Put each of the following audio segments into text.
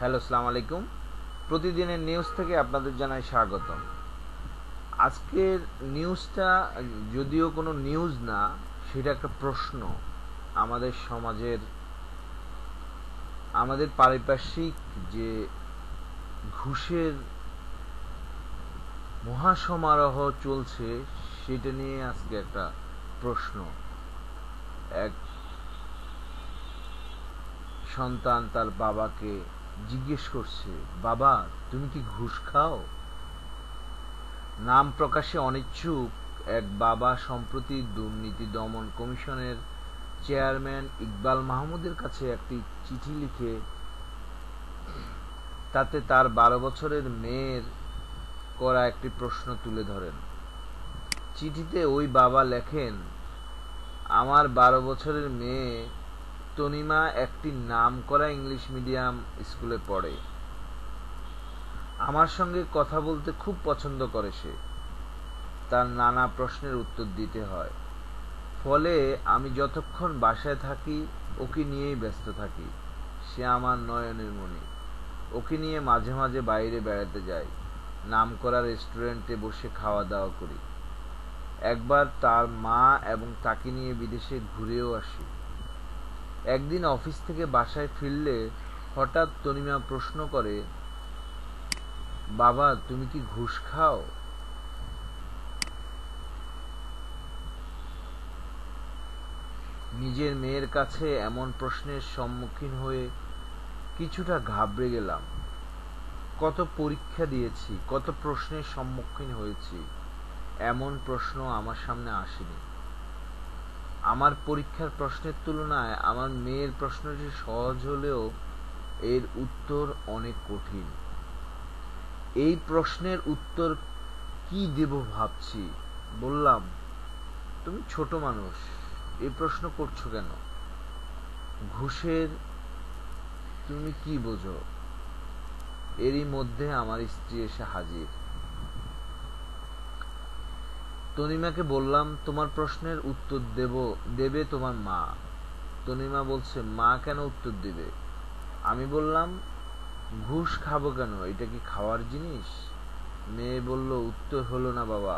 Hello, আসসালামু আলাইকুম। প্রতিদিনের নিউজ থেকে আপনাদের জানাই স্বাগতম। আজকের নিউজটা যদিও কোনো নিউজ না, সেটা একটা প্রশ্ন। আমাদের সমাজের, আমাদের পারিপার্শ্বিক যে ঘুষের মহাসমারোহ চলছে, সেটা নিয়ে আজকে একটা প্রশ্ন। এক সন্তান তার বাবাকে জিজ্ঞেস করছে, বাবা তুমি কি ঘুষ খাও? নাম প্রকাশে অনিচ্ছুক এক বাবা সম্প্রতি দুর্নীতি দমন কমিশনের চেয়ারম্যান ইকবাল মাহমুদের কাছে একটি চিঠি লিখে তাতে তার 12 বছরের মেয়ের করা একটি প্রশ্ন তুলে ধরেন। চিঠিতে ওই বাবা লেখেন, আমার 12 বছরের মেয়ে তনিমা একটি নামকরা ইংলিশ মিডিয়াম স্কুলে পড়ে। আমার সঙ্গে কথা বলতে খুব পছন্দ করে সে। তার নানা প্রশ্নের উত্তর দিতে হয়, ফলে আমি যতক্ষণ বাসায় থাকি ওকে নিয়েই ব্যস্ত থাকি। সে আমার নয়নের মণি। ওকে নিয়ে মাঝে মাঝে বাইরে বেড়াতে যাই, নামকরা রেস্টুরেন্টে বসে খাওয়া দাওয়া করি। একবার তার মা এবং তাকে নিয়ে বিদেশে ঘুরেও আসি। একদিন অফিস থেকে বাসায় ফিরলে হঠাৎ তনিমা প্রশ্ন করে, বাবা তুমি কি ঘুষ খাও? নিজের মেয়ের কাছে এমন প্রশ্নের সম্মুখীন হয়ে কিছুটা ঘাবড়ে গেলাম। কত পরীক্ষা দিয়েছি, কত প্রশ্নের সম্মুখীন হয়েছি, এমন প্রশ্ন আমার সামনে আসেনি। আমার পরীক্ষার প্রশ্নের তুলনায় আমার মেয়ের প্রশ্নটি সহজ হলেও এর উত্তর অনেক কঠিন। এই প্রশ্নের উত্তর কি দেব ভাবছি। বললাম, তুমি ছোট মানুষ, এই প্রশ্ন করছো কেন? ঘুষের তুমি কি বোঝো? এরই মধ্যে আমার স্ত্রী এসে হাজির। তনিমাকে বললাম, তোমার প্রশ্নের উত্তর দেবে তোমার মা। তনিমা বলছে, মা কেন উত্তর দেবে? আমি বললাম, ঘুষ খাবো কেন, এটা কি খাওয়ার জিনিস? মেয়ে বলল, উত্তর হলো না বাবা,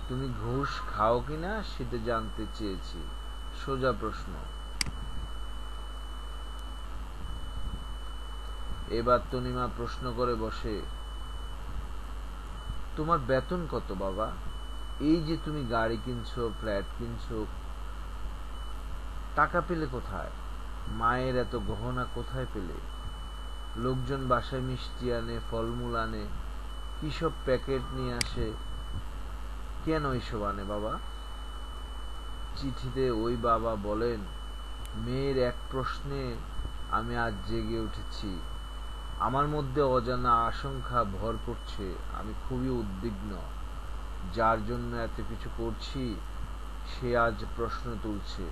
তুমি ঘুষ খাও কিনা সেটা জানতে চেয়েছি, সোজা প্রশ্ন। এবার তনিমা প্রশ্ন করে বসে, তোমার বেতন কত বাবা? এই যে তুমি গাড়ি কিনছো, ফ্ল্যাট কিনছো, টাকা পেলে কোথায়? মায়ের এত গহনা কোথায় পেলে? লোকজন বাসায় মিষ্টি আনে, ফলমূল আনে, কি সব প্যাকেট নিয়ে আসে, কেন এসব আনে বাবা? চিঠিতে ওই বাবা বলেন, মেয়ের এক প্রশ্নে আমি আজ জেগে উঠেছি। আমার মধ্যে অজানা আশঙ্কা ভর করছে। আমি খুবই উদ্বিগ্ন। যার জন্য এত কিছু করছি সে আজ প্রশ্ন তুলছে,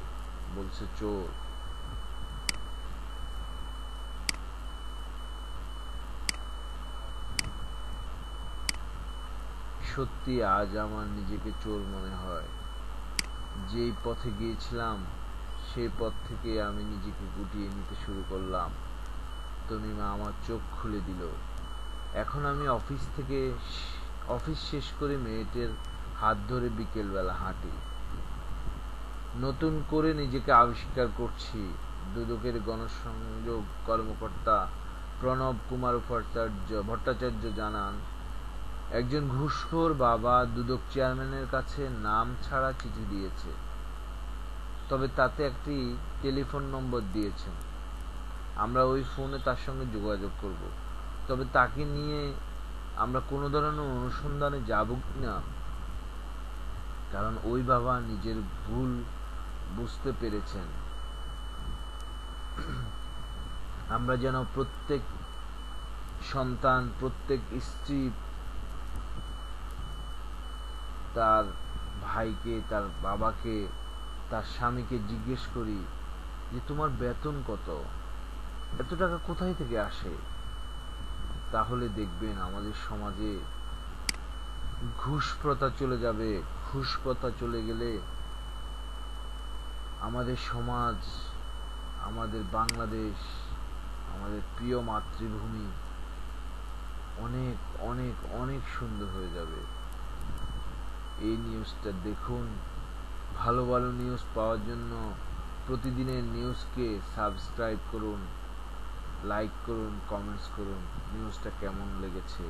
বলছে চোর। সত্যি আজ আমার নিজেকে চোর মনে হয়। যেই পথে গিয়েছিলাম সেই পথ থেকে আমি নিজেকে গুটিয়ে নিতে শুরু করলাম। তনিমা আমার চোখ খুলে দিল। এখন আমি অফিস শেষ করে মেয়েটির হাত ধরে বিকেলবেলা হাঁটি। নতুন করে নিজেকে আবিষ্কার করছি। দুদকের গণসংযোগ কর্মকর্তা প্রণব কুমার ভট্টাচার্য জানান, একজন ঘুষখোর বাবা দুদক চেয়ারম্যানের কাছে নাম ছাড়া চিঠি দিয়েছে, তবে তাতে একটি টেলিফোন নম্বর দিয়েছেন। আমরা ওই ফোনে তার সঙ্গে যোগাযোগ করব। তবে তাকে নিয়ে আমরা কোনো ধরনের অনুসন্ধানে যাব কিনা, কারণ ওই বাবা নিজের ভুল বুঝতে পেরেছেন। আমরা যেন প্রত্যেক সন্তান, প্রত্যেক স্ত্রী তার ভাইকে, তার বাবাকে, তার স্বামীকে জিজ্ঞেস করি যে তোমার বেতন কত, এত টাকা কোথায় থেকে আসে। তাহলে দেখবেন আমাদের সমাজে ঘুষ প্রথা চলে যাবে। ঘুষ প্রথা চলে গেলে আমাদের সমাজ, আমাদের বাংলাদেশ, আমাদের আমাদের প্রিয় মাতৃভূমি অনেক অনেক অনেক সুন্দর হয়ে যাবে। এই নিউজটা দেখুন। ভালো ভালো নিউজ পাওয়ার জন্য প্রতিদিনের নিউজকে সাবস্ক্রাইব করুন, লাইক করুন, কমেন্টস করুন নিউজটা কেমন লেগেছে।